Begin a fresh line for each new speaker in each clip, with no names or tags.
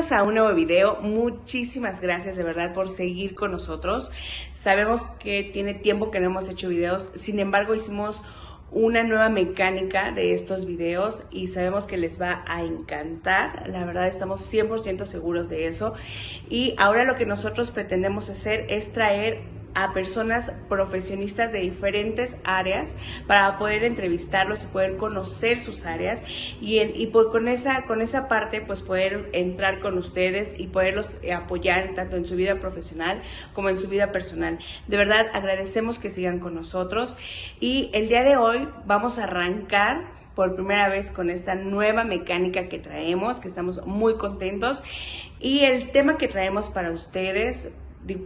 Bienvenidos a un nuevo video. Muchísimas gracias de verdad por seguir con nosotros. Sabemos que tiene tiempo que no hemos hecho videos, sin embargo hicimos una nueva mecánica de estos videos y sabemos que les va a encantar. La verdad estamos 100% seguros de eso. Y ahora lo que nosotros pretendemos hacer es traer a personas profesionistas de diferentes áreas para poder entrevistarlos y poder conocer sus áreas con esa parte pues poder entrar con ustedes y poderlos apoyar tanto en su vida profesional como en su vida personal. De verdad agradecemos que sigan con nosotros y el día de hoy vamos a arrancar por primera vez con esta nueva mecánica que traemos, que estamos muy contentos, y el tema que traemos para ustedes,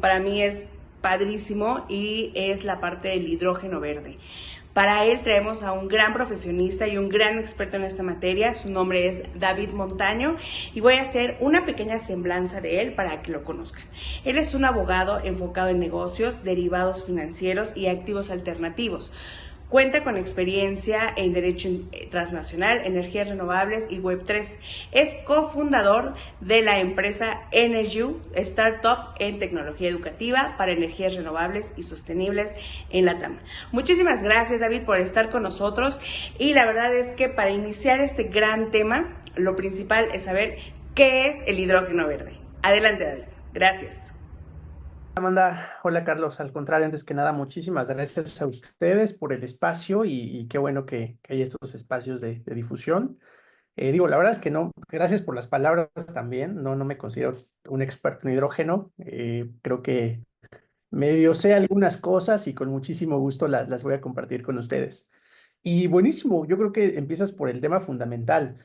para mí es padrísimo y es la parte del hidrógeno verde. Para él traemos a un gran profesionista y un gran experto en esta materia. Su nombre es David Montaño y voy a hacer una pequeña semblanza de él para que lo conozcan. Él es un abogado enfocado en negocios, derivados financieros y activos alternativos. Cuenta con experiencia en Derecho Transnacional, Energías Renovables y Web3. Es cofundador de la empresa Energy, startup en tecnología educativa para energías renovables y sostenibles en LATAM. Muchísimas gracias, David, por estar con nosotros. Y la verdad es que para iniciar este gran tema, lo principal es saber qué es el hidrógeno verde. Adelante, David. Gracias.
Amanda, hola Carlos, al contrario, antes que nada, muchísimas gracias a ustedes por el espacio y qué bueno que hay estos espacios de difusión. La verdad es que no, gracias por las palabras también, no me considero un experto en hidrógeno, creo que medio sé algunas cosas y con muchísimo gusto las voy a compartir con ustedes. Y buenísimo, yo creo que empiezas por el tema fundamental.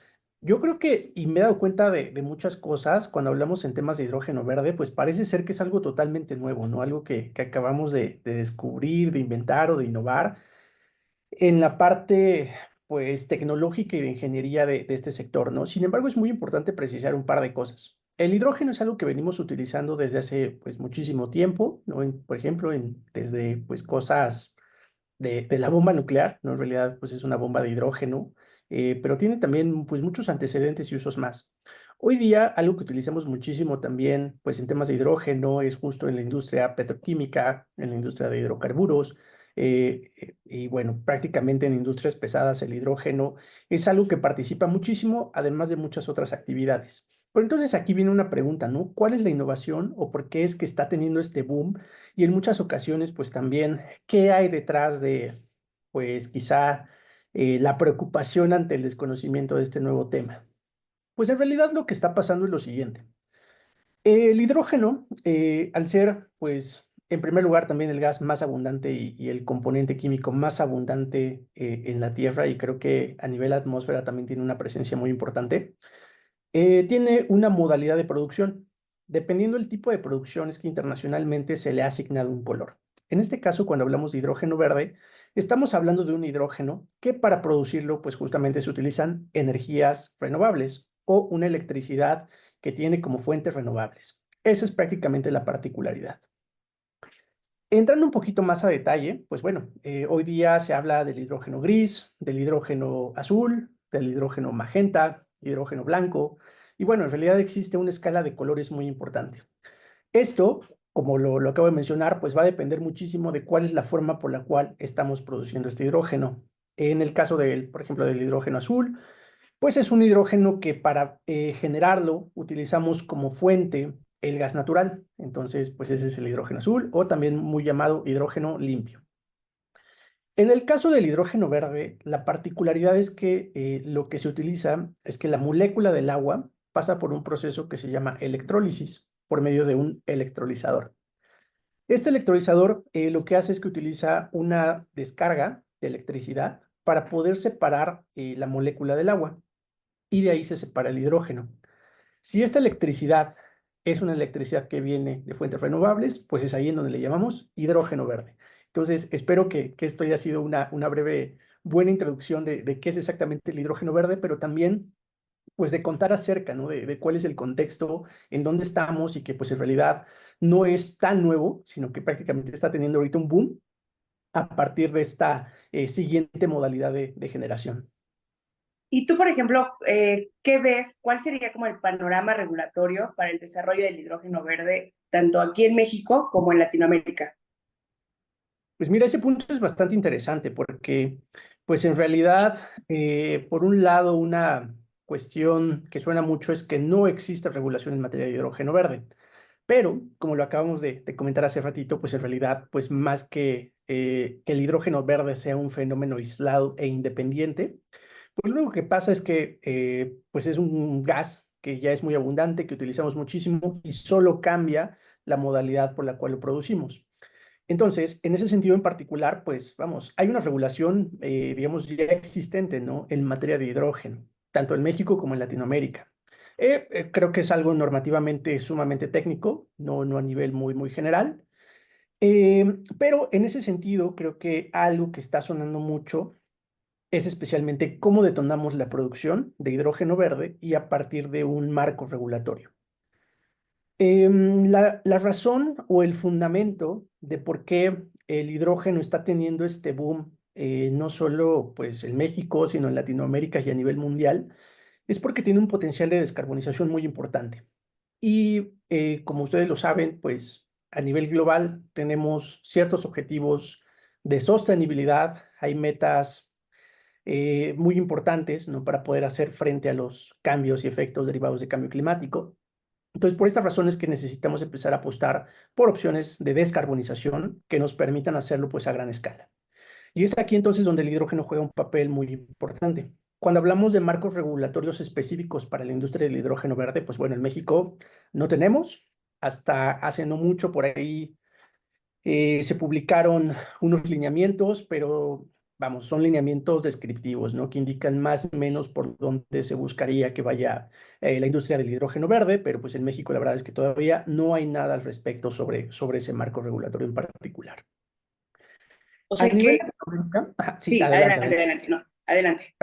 Yo creo que, y me he dado cuenta de muchas cosas, cuando hablamos en temas de hidrógeno verde, pues parece ser que es algo totalmente nuevo, ¿no? Algo que acabamos de descubrir, de inventar o de innovar en la parte, pues, tecnológica y de ingeniería de este sector, ¿no? Sin embargo, es muy importante precisar un par de cosas. El hidrógeno es algo que venimos utilizando desde hace, pues, muchísimo tiempo, ¿no? Por ejemplo, desde, pues, cosas de la bomba nuclear, ¿no? En realidad, pues es una bomba de hidrógeno, pero tiene también, pues, muchos antecedentes y usos más. Hoy día, algo que utilizamos muchísimo también, pues, en temas de hidrógeno es justo en la industria petroquímica, en la industria de hidrocarburos, y bueno, prácticamente en industrias pesadas el hidrógeno es algo que participa muchísimo, además de muchas otras actividades. Pero entonces aquí viene una pregunta, ¿no? ¿Cuál es la innovación o por qué es que está teniendo este boom? Y en muchas ocasiones, pues también, ¿qué hay detrás de, pues quizá, la preocupación ante el desconocimiento de este nuevo tema? Pues en realidad lo que está pasando es lo siguiente. El hidrógeno, al ser, pues, en primer lugar también el gas más abundante y el componente químico más abundante en la Tierra, y creo que a nivel atmósfera también tiene una presencia muy importante, tiene una modalidad de producción. Dependiendo del tipo de producción, es que internacionalmente se le ha asignado un color. En este caso, cuando hablamos de hidrógeno verde, estamos hablando de un hidrógeno que para producirlo, pues justamente se utilizan energías renovables o una electricidad que tiene como fuentes renovables. Esa es prácticamente la particularidad. Entrando un poquito más a detalle, pues bueno, hoy día se habla del hidrógeno gris, del hidrógeno azul, del hidrógeno magenta, hidrógeno blanco, y bueno, en realidad existe una escala de colores muy importante. Esto, como lo acabo de mencionar, pues va a depender muchísimo de cuál es la forma por la cual estamos produciendo este hidrógeno. En el caso del, por ejemplo, del hidrógeno azul, pues es un hidrógeno que para generarlo utilizamos como fuente el gas natural. Entonces, pues ese es el hidrógeno azul o también muy llamado hidrógeno limpio. En el caso del hidrógeno verde, la particularidad es que lo que se utiliza es que la molécula del agua pasa por un proceso que se llama electrólisis por medio de un electrolizador. Este electrolizador lo que hace es que utiliza una descarga de electricidad para poder separar la molécula del agua y de ahí se separa el hidrógeno. Si esta electricidad es una electricidad que viene de fuentes renovables, pues es ahí en donde le llamamos hidrógeno verde. Entonces, espero que esto haya sido una breve, buena introducción de qué es exactamente el hidrógeno verde, pero también, pues, de contar acerca, ¿no? De cuál es el contexto, en dónde estamos y que, pues, en realidad no es tan nuevo, sino que prácticamente está teniendo ahorita un boom a partir de esta siguiente modalidad de generación.
Y tú, por ejemplo, ¿qué ves? ¿Cuál sería como el panorama regulatorio para el desarrollo del hidrógeno verde, tanto aquí en México como en Latinoamérica?
Pues mira, ese punto es bastante interesante porque, pues en realidad, por un lado, una cuestión que suena mucho es que no existe regulación en materia de hidrógeno verde. Pero, como lo acabamos de comentar hace ratito, pues en realidad, pues más que el hidrógeno verde sea un fenómeno aislado e independiente, pues lo único que pasa es que pues es un gas que ya es muy abundante, que utilizamos muchísimo y solo cambia la modalidad por la cual lo producimos. Entonces, en ese sentido en particular, pues vamos, hay una regulación, digamos, ya existente, ¿no? En materia de hidrógeno, tanto en México como en Latinoamérica. Creo que es algo normativamente sumamente técnico, no a nivel muy general. Pero en ese sentido, creo que algo que está sonando mucho es especialmente cómo detonamos la producción de hidrógeno verde y a partir de un marco regulatorio. La razón o el fundamento de por qué el hidrógeno está teniendo este boom, no solo pues en México, sino en Latinoamérica y a nivel mundial, es porque tiene un potencial de descarbonización muy importante. Y como ustedes lo saben, pues a nivel global tenemos ciertos objetivos de sostenibilidad, hay metas muy importantes, ¿no? Para poder hacer frente a los cambios y efectos derivados de cambio climático. Entonces, por estas razones que necesitamos empezar a apostar por opciones de descarbonización que nos permitan hacerlo pues a gran escala. Y es aquí entonces donde el hidrógeno juega un papel muy importante. Cuando hablamos de marcos regulatorios específicos para la industria del hidrógeno verde, pues bueno, en México no tenemos. Hasta hace no mucho por ahí se publicaron unos lineamientos, pero vamos, son lineamientos descriptivos, ¿no? Que indican más o menos por dónde se buscaría que vaya la industria del hidrógeno verde, pero pues en México la verdad es que todavía no hay nada al respecto sobre ese marco regulatorio en particular.
O
A
sea
nivel
que,
Latinoamérica, sí,
sí,
adelante,
adelante,
adelante.
adelante, no, adelante.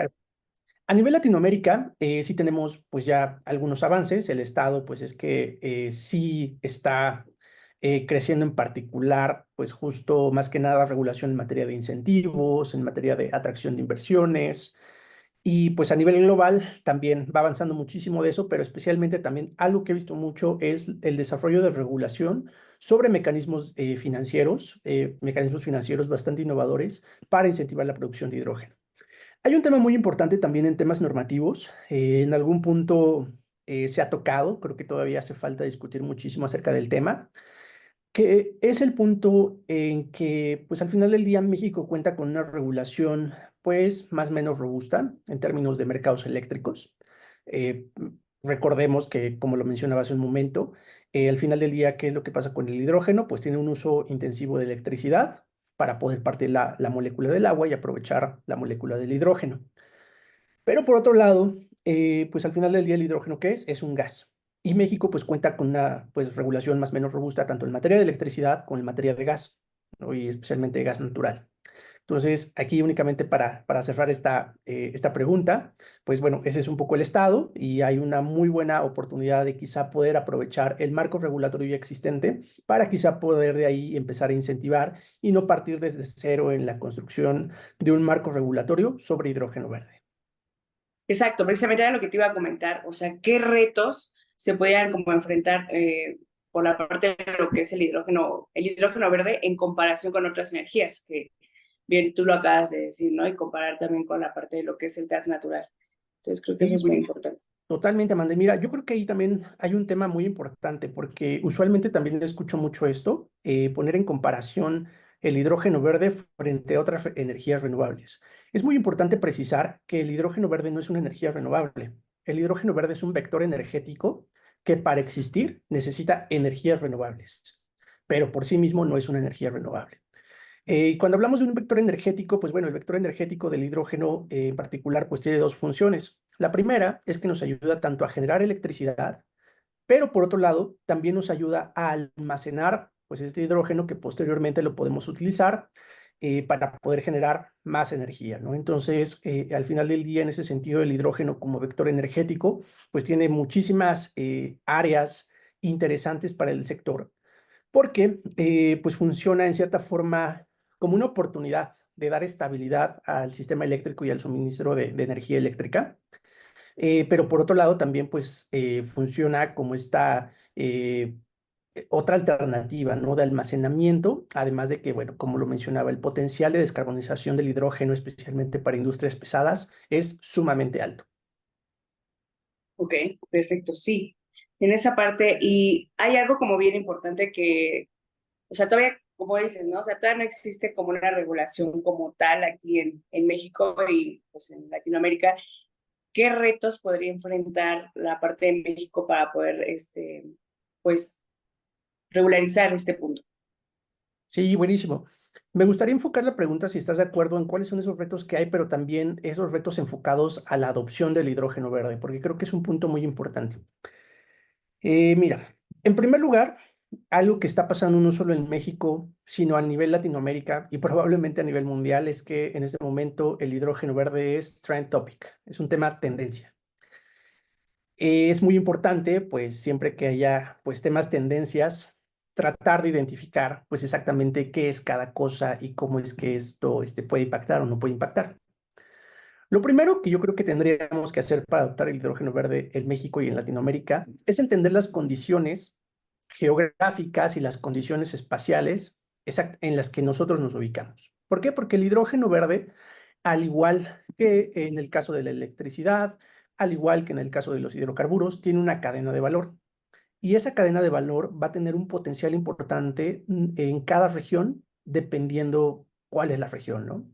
A nivel Latinoamérica, sí tenemos pues ya algunos avances. El Estado pues es que sí está creciendo en particular, pues justo más que nada regulación en materia de incentivos, en materia de atracción de inversiones. Y pues a nivel global también va avanzando muchísimo de eso, pero especialmente también algo que he visto mucho es el desarrollo de regulación sobre mecanismos financieros bastante innovadores para incentivar la producción de hidrógeno. Hay un tema muy importante también en temas normativos. En algún punto se ha tocado, creo que todavía hace falta discutir muchísimo acerca del tema, que es el punto en que, pues al final del día, México cuenta con una regulación, pues más o menos robusta en términos de mercados eléctricos. Eh, Recordemos que, como lo mencionaba hace un momento, al final del día, ¿qué es lo que pasa con el hidrógeno? Pues tiene un uso intensivo de electricidad para poder partir la molécula del agua y aprovechar la molécula del hidrógeno. Pero por otro lado, pues al final del día el hidrógeno, ¿qué es? Es un gas. Y México pues cuenta con una pues regulación más o menos robusta tanto en materia de electricidad como en materia de gas, ¿no? Y especialmente de gas natural. Entonces, aquí únicamente para cerrar esta pregunta, pues bueno, ese es un poco el estado y hay una muy buena oportunidad de quizá poder aprovechar el marco regulatorio ya existente para quizá poder de ahí empezar a incentivar y no partir desde cero en la construcción de un marco regulatorio sobre hidrógeno verde.
Exacto, precisamente era lo que te iba a comentar, o sea, qué retos se podían como enfrentar por la parte de lo que es el hidrógeno verde en comparación con otras energías, que bien tú lo acabas de decir, ¿no? Y comparar también con la parte de lo que es el gas natural. Entonces creo que eso
Sí,
es muy importante.
totalmente, Amanda. Y mira, yo creo que ahí también hay un tema muy importante porque usualmente también escucho mucho esto, poner en comparación el hidrógeno verde frente a otras energías renovables. Es muy importante precisar que el hidrógeno verde no es una energía renovable. El hidrógeno verde es un vector energético que para existir necesita energías renovables, pero por sí mismo no es una energía renovable. Y cuando hablamos de un vector energético, pues bueno, el vector energético del hidrógeno en particular, pues tiene dos funciones. La primera es que nos ayuda tanto a generar electricidad, pero por otro lado, también nos ayuda a almacenar, pues este hidrógeno que posteriormente lo podemos utilizar para poder generar más energía, ¿no? Entonces, al final del día, en ese sentido, el hidrógeno como vector energético, pues tiene muchísimas áreas interesantes para el sector porque pues funciona en cierta forma como una oportunidad de dar estabilidad al sistema eléctrico y al suministro de energía eléctrica. Pero por otro lado también pues funciona como esta otra alternativa, ¿no? De almacenamiento, además de que, bueno, como lo mencionaba, el potencial de descarbonización del hidrógeno, especialmente para industrias pesadas, es sumamente alto.
Ok, perfecto, sí. En esa parte, y hay algo como bien importante que, o sea, todavía, como dices, ¿no? O sea, todavía no existe como una regulación como tal aquí en México y pues en Latinoamérica. ¿Qué retos podría enfrentar la parte de México para poder, pues, regularizar este punto?
Sí, buenísimo. Me gustaría enfocar la pregunta si estás de acuerdo en cuáles son esos retos que hay, pero también esos retos enfocados a la adopción del hidrógeno verde, porque creo que es un punto muy importante. Mira, en primer lugar, algo que está pasando no solo en México, sino a nivel Latinoamérica y probablemente a nivel mundial, es que en este momento el hidrógeno verde es trend topic, es un tema tendencia. Es muy importante, pues siempre que haya pues temas tendencias, tratar de identificar pues exactamente qué es cada cosa y cómo es que esto puede impactar o no puede impactar. Lo primero que yo creo que tendríamos que hacer para adoptar el hidrógeno verde en México y en Latinoamérica es entender las condiciones geográficas y las condiciones espaciales en las que nosotros nos ubicamos. ¿Por qué? Porque el hidrógeno verde, al igual que en el caso de la electricidad, al igual que en el caso de los hidrocarburos, tiene una cadena de valor. Y esa cadena de valor va a tener un potencial importante en cada región, dependiendo cuál es la región, ¿no?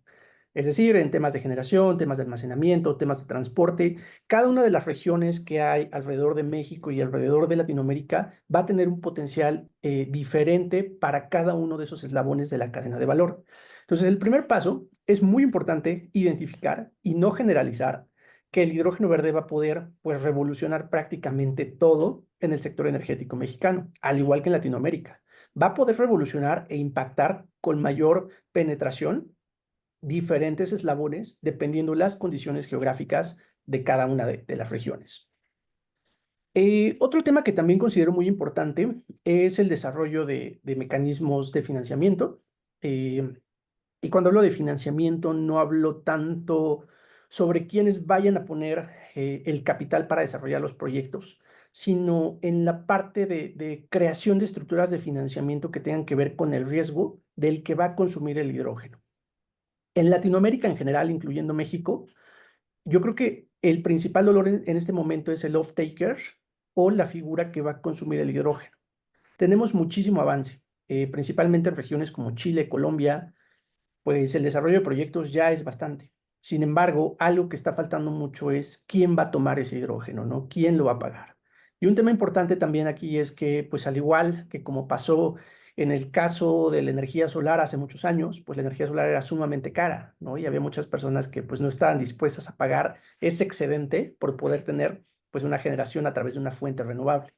Es decir, en temas de generación, temas de almacenamiento, temas de transporte, cada una de las regiones que hay alrededor de México y alrededor de Latinoamérica va a tener un potencial diferente para cada uno de esos eslabones de la cadena de valor. Entonces, el primer paso es muy importante identificar y no generalizar que el hidrógeno verde va a poder pues, revolucionar prácticamente todo en el sector energético mexicano, al igual que en Latinoamérica. Va a poder revolucionar e impactar con mayor penetración diferentes eslabones dependiendo las condiciones geográficas de cada una de las regiones. Otro tema que también considero muy importante es el desarrollo de mecanismos de financiamiento. Eh, y cuando hablo de financiamiento, no hablo tanto sobre quiénes vayan a poner el capital para desarrollar los proyectos, sino en la parte de creación de estructuras de financiamiento que tengan que ver con el riesgo del que va a consumir el hidrógeno. En Latinoamérica en general, incluyendo México, yo creo que el principal dolor en este momento es el off-taker o la figura que va a consumir el hidrógeno. Tenemos muchísimo avance, principalmente en regiones como Chile, Colombia, pues el desarrollo de proyectos ya es bastante. Sin embargo, algo que está faltando mucho es quién va a tomar ese hidrógeno, ¿no? ¿Quién lo va a pagar? Y un tema importante también aquí es que, pues al igual que como pasó en el caso de la energía solar hace muchos años, pues la energía solar era sumamente cara, ¿no? Y había muchas personas que pues no estaban dispuestas a pagar ese excedente por poder tener pues una generación a través de una fuente renovable.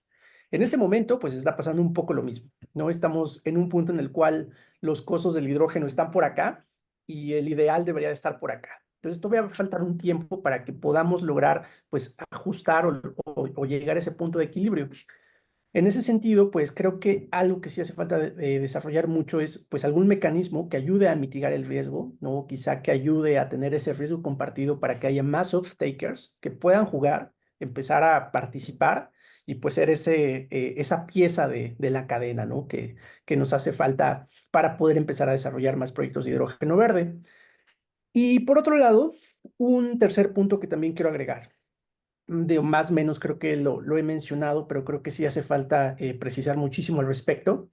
En este momento, pues está pasando un poco lo mismo, ¿no? Estamos en un punto en el cual los costos del hidrógeno están por acá y el ideal debería de estar por acá. Entonces, todavía va a faltar un tiempo para que podamos lograr, pues, ajustar o llegar a ese punto de equilibrio. En ese sentido, pues, creo que algo que sí hace falta de desarrollar mucho es, pues, algún mecanismo que ayude a mitigar el riesgo, ¿no? Quizá que ayude a tener ese riesgo compartido para que haya más off-takers que puedan jugar, empezar a participar y, pues, ser esa pieza de la cadena, ¿no? Que nos hace falta para poder empezar a desarrollar más proyectos de hidrógeno verde. Y por otro lado, un tercer punto que también quiero agregar, de más o menos creo que lo he mencionado, pero creo que sí hace falta precisar muchísimo al respecto,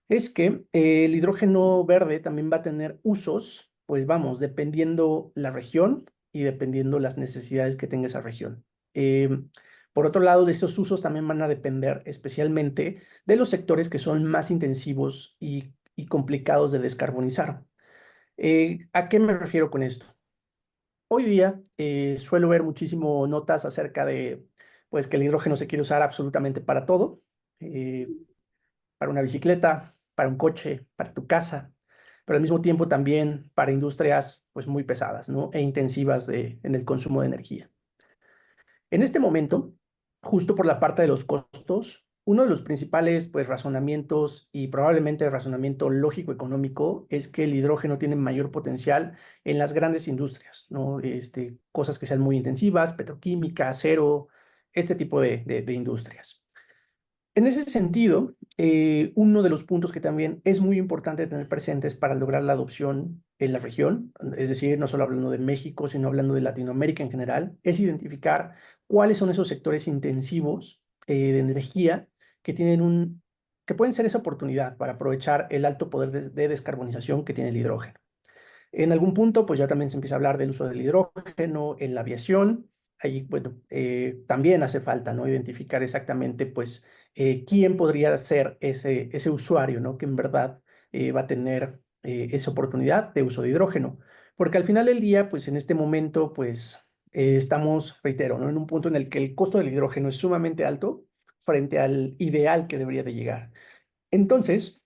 es que el hidrógeno verde también va a tener usos, pues vamos, dependiendo la región y dependiendo las necesidades que tenga esa región. Por otro lado, de esos usos también van a depender especialmente de los sectores que son más intensivos y complicados de descarbonizar. ¿A qué me refiero con esto? Hoy día suelo ver muchísimo notas acerca de pues, que el hidrógeno se quiere usar absolutamente para todo, eh, para una bicicleta, para un coche, para tu casa, pero al mismo tiempo también para industrias pues, muy pesadas, ¿no? E intensivas en el consumo de energía. En este momento, justo por la parte de los costos, uno de los principales pues, razonamientos y probablemente el razonamiento lógico-económico es que el hidrógeno tiene mayor potencial en las grandes industrias, ¿no? Cosas que sean muy intensivas, petroquímica, acero, este tipo de industrias. En ese sentido, uno de los puntos que también es muy importante tener presentes para lograr la adopción en la región, es decir, no solo hablando de México, sino hablando de Latinoamérica en general, es identificar cuáles son esos sectores intensivos de energía que que pueden ser esa oportunidad para aprovechar el alto poder de descarbonización que tiene el hidrógeno. En algún punto, pues ya también se empieza a hablar del uso del hidrógeno en la aviación. Ahí, bueno, también hace falta, ¿no? Identificar exactamente, pues, quién podría ser ese usuario, ¿no? Que en verdad va a tener esa oportunidad de uso de hidrógeno. Porque al final del día, pues, en este momento, pues, estamos, reitero, ¿no? En un punto en el que el costo del hidrógeno es sumamente alto frente al ideal que debería de llegar. Entonces,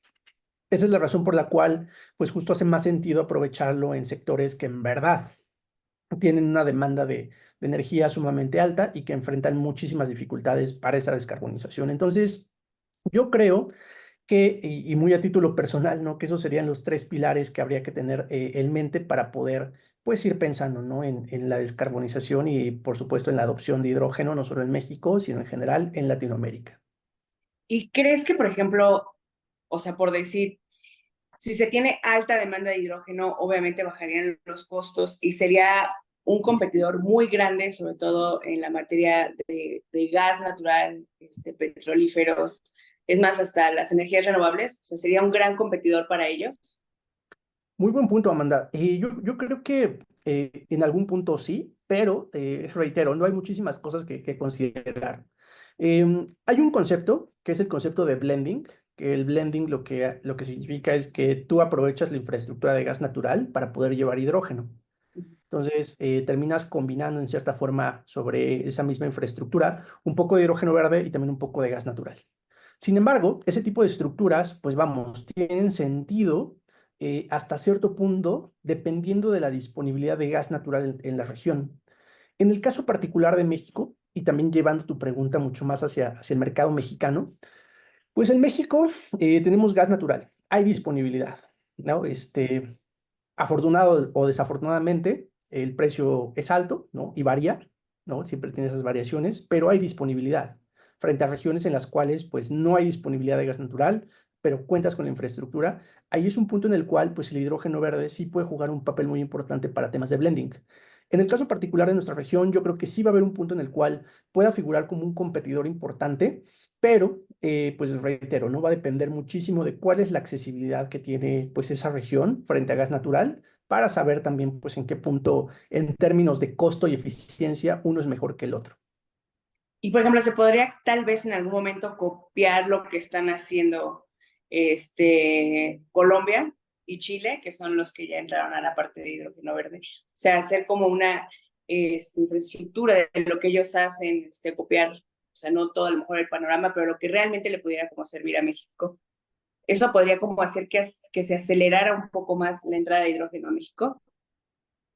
esa es la razón por la cual, pues justo hace más sentido aprovecharlo en sectores que en verdad tienen una demanda de energía sumamente alta y que enfrentan muchísimas dificultades para esa descarbonización. Entonces, yo creo que, y muy a título personal, ¿no? Que esos serían los tres pilares que habría que tener en mente para poder, pues, ir pensando, ¿no? En la descarbonización y, por supuesto, en la adopción de hidrógeno, no solo en México, sino en general en Latinoamérica.
¿Y crees que, por ejemplo, o sea, por decir, si se tiene alta demanda de hidrógeno, obviamente bajarían los costos y sería un competidor muy grande, sobre todo en la materia de gas natural, petrolíferos, es más, hasta las energías renovables, o sea, sería un gran competidor para ellos?
Muy buen punto, Amanda. Yo creo que en algún punto sí, pero reitero, no hay muchísimas cosas que considerar. Hay un concepto que es el concepto de blending, que el blending lo que significa es que tú aprovechas la infraestructura de gas natural para poder llevar hidrógeno. Entonces, terminas combinando en cierta forma sobre esa misma infraestructura un poco de hidrógeno verde y también un poco de gas natural. Sin embargo, ese tipo de estructuras, pues vamos, tienen sentido hasta cierto punto dependiendo de la disponibilidad de gas natural en la región. En el caso particular de México, y también llevando tu pregunta mucho más hacia el mercado mexicano, pues en México tenemos gas natural, hay disponibilidad, ¿no? Afortunado o desafortunadamente, el precio es alto, ¿no? Y varía, ¿no? Siempre tiene esas variaciones, pero hay disponibilidad frente a regiones en las cuales, pues, no hay disponibilidad de gas natural, pero cuentas con la infraestructura. Ahí es un punto en el cual, pues, el hidrógeno verde sí puede jugar un papel muy importante para temas de blending. En el caso particular de nuestra región, yo creo que sí va a haber un punto en el cual pueda figurar como un competidor importante, pero, pues reitero, no va a depender muchísimo de cuál es la accesibilidad que tiene pues esa región frente a gas natural para saber también pues en qué punto en términos de costo y eficiencia uno es mejor que el otro.
Y, por ejemplo, se podría tal vez en algún momento copiar lo que están haciendo Colombia y Chile, que son los que ya entraron a la parte de hidrógeno verde. O sea, hacer como una infraestructura de lo que ellos hacen, copiar, o sea, no todo a lo mejor el panorama, pero lo que realmente le pudiera como servir a México. Eso podría como hacer que se acelerara un poco más la entrada de hidrógeno a México.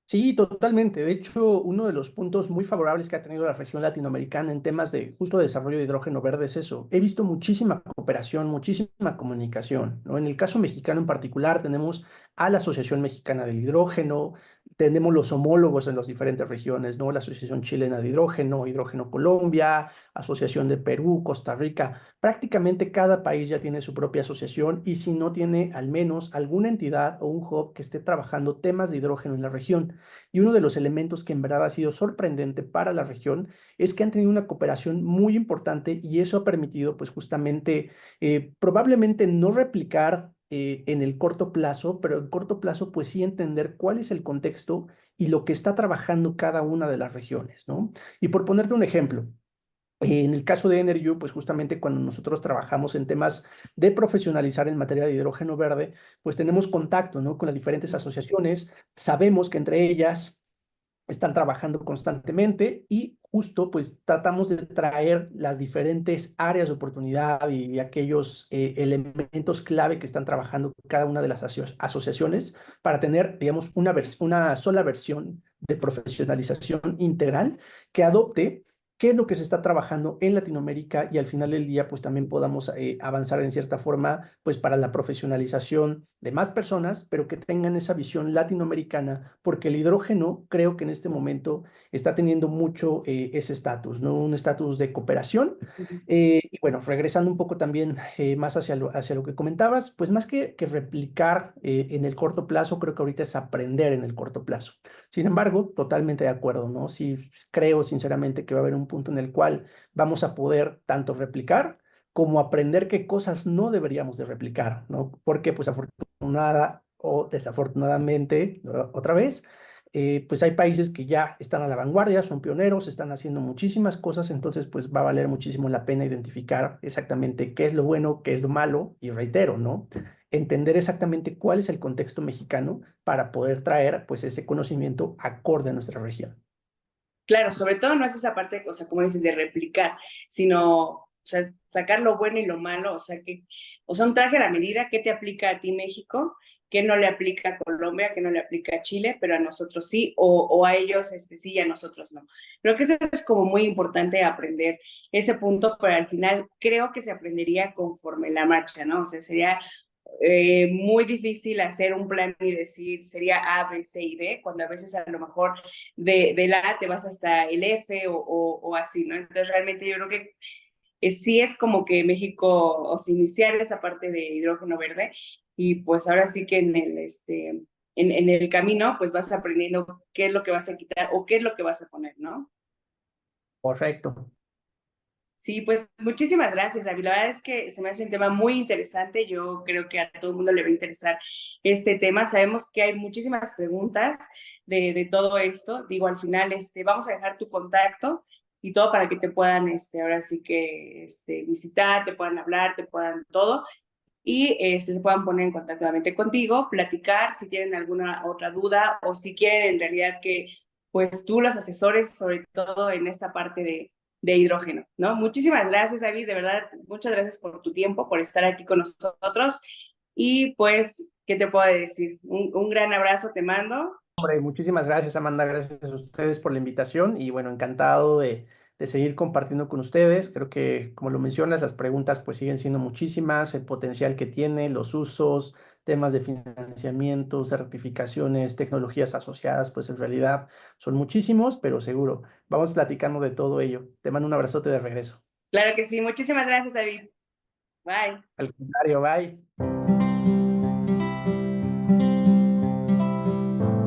Sí, totalmente. De hecho, uno de los puntos muy favorables que ha tenido la región latinoamericana en temas de justo desarrollo de hidrógeno verde es eso. He visto muchísima cooperación, muchísima comunicación, ¿no? En el caso mexicano en particular, tenemos a la Asociación Mexicana del Hidrógeno, tenemos los homólogos en las diferentes regiones, ¿no? La Asociación Chilena de Hidrógeno, Hidrógeno Colombia, Asociación de Perú, Costa Rica. Prácticamente cada país ya tiene su propia asociación y si no tiene al menos alguna entidad o un hub que esté trabajando temas de hidrógeno en la región. Y uno de los elementos que en verdad ha sido sorprendente para la región es que han tenido una cooperación muy importante y eso ha permitido pues justamente probablemente no replicar en el corto plazo, pero en corto plazo pues sí entender cuál es el contexto y lo que está trabajando cada una de las regiones, ¿no? Y por ponerte un ejemplo, en el caso de Energy, pues justamente cuando nosotros trabajamos en temas de profesionalizar en materia de hidrógeno verde, pues tenemos contacto, ¿no? Con las diferentes asociaciones, sabemos que entre ellas están trabajando constantemente y justo pues tratamos de traer las diferentes áreas de oportunidad y aquellos elementos clave que están trabajando cada una de las asociaciones para tener, digamos, una sola versión de profesionalización integral que adopte qué es lo que se está trabajando en Latinoamérica y al final del día pues también podamos avanzar en cierta forma pues para la profesionalización de más personas, pero que tengan esa visión latinoamericana, porque el hidrógeno creo que en este momento está teniendo mucho ese estatus, ¿no? Un estatus de cooperación. Y bueno, regresando un poco también más hacia lo que comentabas, pues más que replicar en el corto plazo, creo que ahorita es aprender en el corto plazo. Sin embargo, totalmente de acuerdo, ¿no? Sí, creo sinceramente que va a haber un punto en el cual vamos a poder tanto replicar como aprender qué cosas no deberíamos de replicar, ¿no? Porque pues afortunada o desafortunadamente, ¿no? Otra vez, pues hay países que ya están a la vanguardia, son pioneros, están haciendo muchísimas cosas, entonces pues va a valer muchísimo la pena identificar exactamente qué es lo bueno, qué es lo malo, y reitero, ¿no? Entender exactamente cuál es el contexto mexicano para poder traer pues ese conocimiento acorde a nuestra región.
Claro, sobre todo no es esa parte, o sea, como dices, de replicar, sino, o sea, sacar lo bueno y lo malo, o sea, o sea, un traje a la medida, ¿qué te aplica a ti México? ¿Qué no le aplica a Colombia? ¿Qué no le aplica a Chile? Pero a nosotros sí, o a ellos sí y a nosotros no. Creo que eso es como muy importante aprender ese punto, pero al final creo que se aprendería conforme la marcha, ¿no? O sea, sería muy difícil hacer un plan y decir sería A, B, C y D, cuando a veces a lo mejor de la A te vas hasta el F o así, ¿no? Entonces realmente yo creo que sí es como que México, o sea, iniciar esa parte de hidrógeno verde y pues ahora sí que en el camino pues vas aprendiendo qué es lo que vas a quitar o qué es lo que vas a poner, ¿no?
Correcto.
Sí, pues muchísimas gracias, David. La verdad es que se me hace un tema muy interesante. Yo creo que a todo el mundo le va a interesar este tema. Sabemos que hay muchísimas preguntas de todo esto. Digo, al final, vamos a dejar tu contacto y todo para que te puedan, ahora sí que, visitar, te puedan hablar, te puedan todo y se puedan poner en contacto nuevamente contigo, platicar si tienen alguna otra duda o si quieren en realidad que pues tú los asesores sobre todo en esta parte de hidrógeno, ¿no? Muchísimas gracias, David, de verdad, muchas gracias por tu tiempo, por estar aquí con nosotros y pues, ¿qué te puedo decir? Un gran abrazo te mando.
Hombre, muchísimas gracias, Amanda. Gracias a ustedes por la invitación y bueno, encantado de seguir compartiendo con ustedes. Creo que, como lo mencionas, las preguntas pues siguen siendo muchísimas, el potencial que tiene, los usos, temas de financiamiento, certificaciones, tecnologías asociadas, pues en realidad son muchísimos, pero seguro, vamos platicando de todo ello. Te mando un abrazote de regreso.
Claro que sí, muchísimas gracias, David. Bye.
Al contrario, bye.